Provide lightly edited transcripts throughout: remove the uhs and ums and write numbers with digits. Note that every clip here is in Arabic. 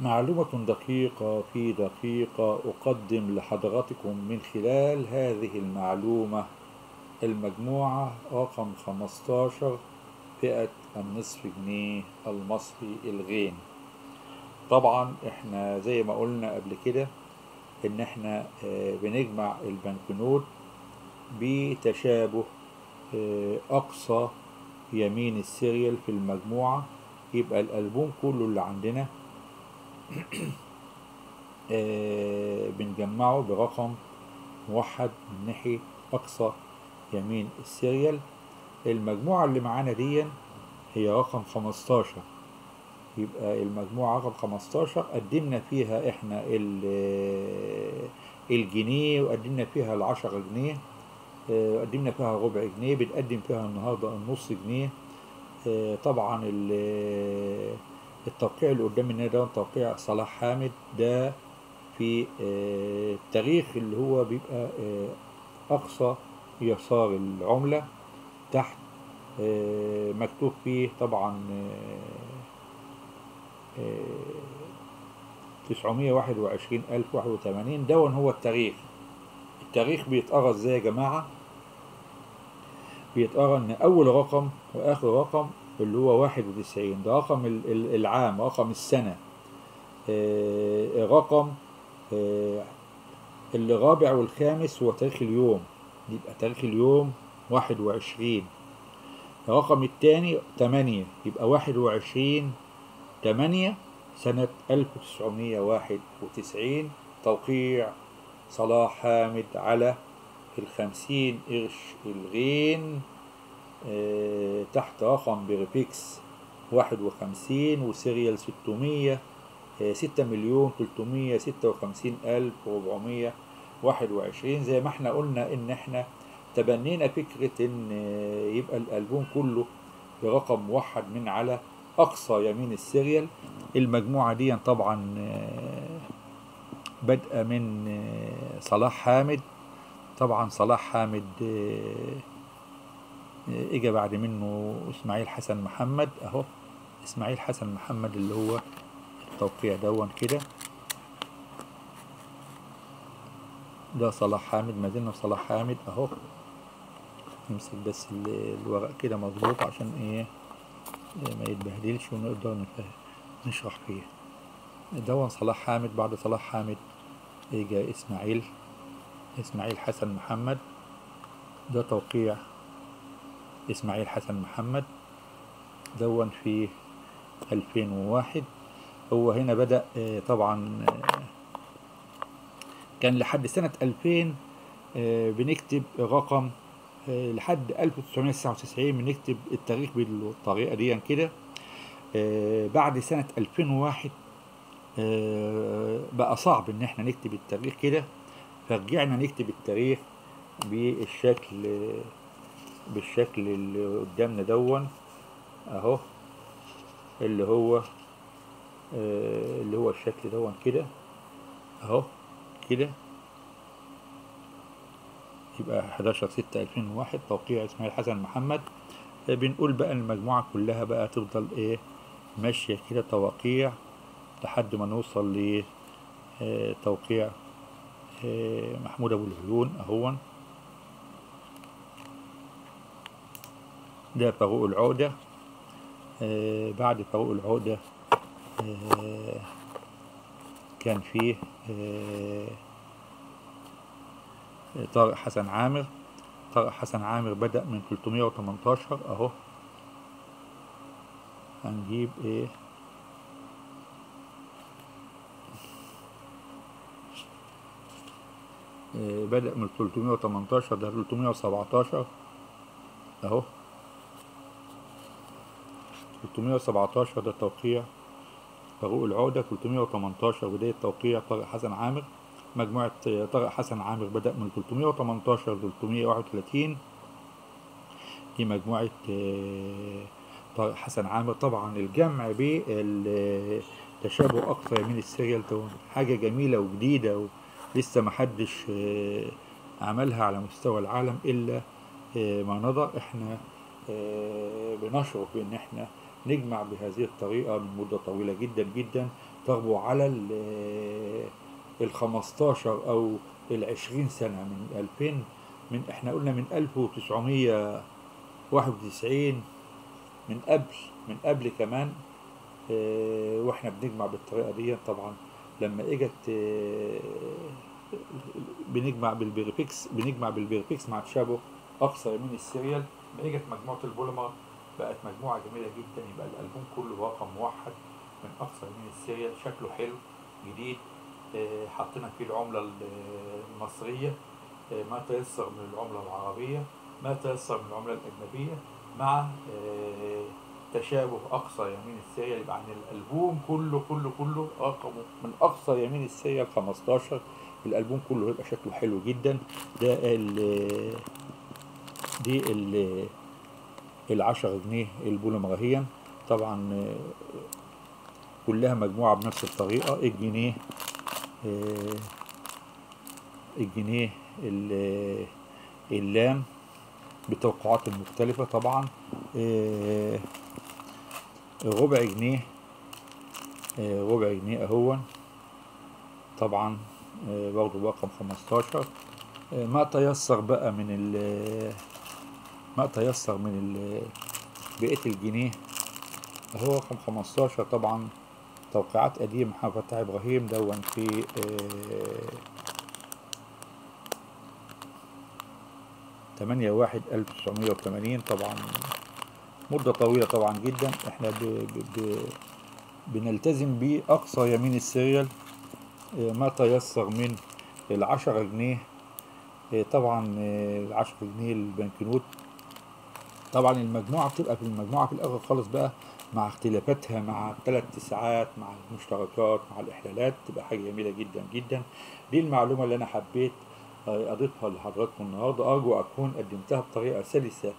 معلومة دقيقة في دقيقة أقدم لحضراتكم من خلال هذه المعلومة المجموعة رقم 15 فئة النصف جنيه المصري الغين. طبعا احنا زي ما قلنا قبل كده ان احنا بنجمع البنكنوت بتشابه أقصى يمين السيريال في المجموعة، يبقى الألبوم كله اللي عندنا بنجمعه برقم موحد من ناحية أقصى يمين السيريال. المجموعة اللي معانا دي هي رقم 15، يبقى المجموعة رقم 15 قدمنا فيها احنا الجنيه، وقدمنا فيها ال10 جنيه، وقدمنا فيها ربع جنيه، بنقدم فيها النهاردة النص جنيه. طبعا التوقيع اللي قدامنا ده توقيع صلاح حامد، ده في التاريخ اللي هو بيبقى أقصى يسار العملة، تحت مكتوب فيه طبعا 921,081. دون هو التاريخ. التاريخ بيتقرا ازاي يا جماعة؟ بيتقرا ان أول رقم وآخر رقم اللي هو 91 ده رقم العام، رقم السنة. رقم الرابع والخامس هو تاريخ اليوم، يبقى تاريخ اليوم 21. الرقم الثاني 8، يبقى 21/8 سنة 1991. توقيع صلاح حامد على 50 قرش الغين، تحت رقم بريفكس 51 وسيريال 600، 6,356,421. زي ما احنا قلنا ان احنا تبنينا فكرة ان يبقى الألبوم كله برقم موحد من على أقصى يمين السيريال. المجموعة دي طبعا بادئة من صلاح حامد. طبعا صلاح حامد اجى بعد منه اسماعيل حسن محمد، اهو اسماعيل حسن محمد اللي هو التوقيع دون كده. ده صلاح حامد، ما زلنا صلاح حامد اهو. نمسك بس الورق كده مظبوط عشان ايه ما يتبهدلش ونقدر نشرح فيه. دون صلاح حامد. بعد صلاح حامد اجى اسماعيل حسن محمد. ده توقيع اسماعيل حسن محمد دون في 2001. هو هنا بدأ طبعا كان لحد سنة 2000 بنكتب رقم، لحد 1999 بنكتب التاريخ بالطريقة دي كده. بعد سنة 2001 بقى صعب ان احنا نكتب التاريخ كده، فرجعنا نكتب التاريخ بالشكل اللي قدامنا دون اهو، اللي هو الشكل دون كده اهو كده. يبقى 11/6/2001 توقيع اسماعيل حسن محمد. بنقول بقى المجموعة كلها بقى تفضل ايه ماشية كده توقيع لحد ما نوصل لتوقيع محمود ابو العيون اهون. ده فاروق العقدة. بعد فاروق العقدة كان فيه طارق حسن عامر. طارق حسن عامر بدأ من 318 اهو. هنجيب ايه بدأ من 318، ده 317 اهو. 317 ده توقيع فاروق العقدة. 318 بداية توقيع طارق حسن عامر. مجموعة طارق حسن عامر بدأ من 318 ل 331. دي مجموعة طارق حسن عامر. طبعا الجمع بالتشابه أقصى يمين السيريال حاجة جميلة وجديدة، ولسه محدش عملها على مستوى العالم إلا ما نضع. احنا بنشرف بأن احنا نجمع بهذه الطريقة من مدة طويلة جدا جدا، تربو على ال 15 أو ال 20 سنة، من 2000، احنا قلنا من 1991، من قبل كمان. واحنا بنجمع بالطريقة دي طبعا. لما اجت بنجمع بالبيرفكس مع تشابه اقصى يمين السيريال، لما اجت مجموعة البوليمر بقت مجموعة جميلة جدا، يبقى الألبوم كله رقم موحد من اقصى يمين السيريال، شكله حلو جديد. حطينا فيه العملة المصرية، ما تيسر من العملة العربية، ما تيسر من العملة الأجنبية، مع تشابه أقصى يمين السيريال، يبقى عن الألبوم كله كله كله رقمه من أقصى يمين السيريال 15. الألبوم كله هيبقى شكله حلو جدا. ده دي ال10 جنيه البوليمرهيا طبعا، كلها مجموعة بنفس الطريقة. الجنيه اللام بتوقعات مختلفة طبعا. ربع جنيه اهو طبعا، برضه رقم 15. ما تيسر بقى بقية الجنيه اهو رقم 15 طبعا. توقيعات قديمة، محمد فتحي إبراهيم دون في 8/1/1980 طبعا، مدة طويلة طبعا جدا. احنا بنلتزم بأقصى يمين السيريال، ما تيسر من 10 جنيه. طبعا 10 جنيه البنكنوت. طبعا المجموعة بتبقى في الآخر خالص بقى، مع اختلافاتها، مع ال3 تسعات، مع المشتركات، مع الإحلالات، تبقى حاجة جميلة جدا جدا. دي المعلومة اللي أنا حبيت أضيفها لحضراتكم النهاردة. أرجو أكون قدمتها بطريقة سلسة،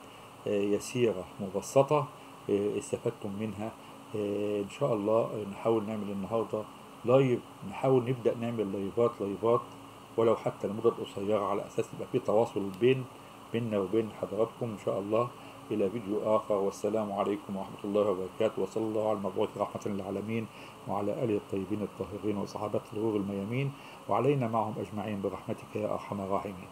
يسيرة، مبسطة، استفدتم منها. إن شاء الله نحاول نعمل النهاردة لايف، نحاول نبدأ نعمل لايفات ولو حتى لمدة قصيرة، على أساس يبقى في تواصل بيننا وبين حضراتكم إن شاء الله. إلى فيديو آخر، والسلام عليكم ورحمة الله وبركاته، وصلى الله على المبعوث رحمة للعالمين وعلى آله الطيبين الطاهرين وصحابته الغر الميامين، وعلينا معهم أجمعين برحمتك يا أرحم الراحمين.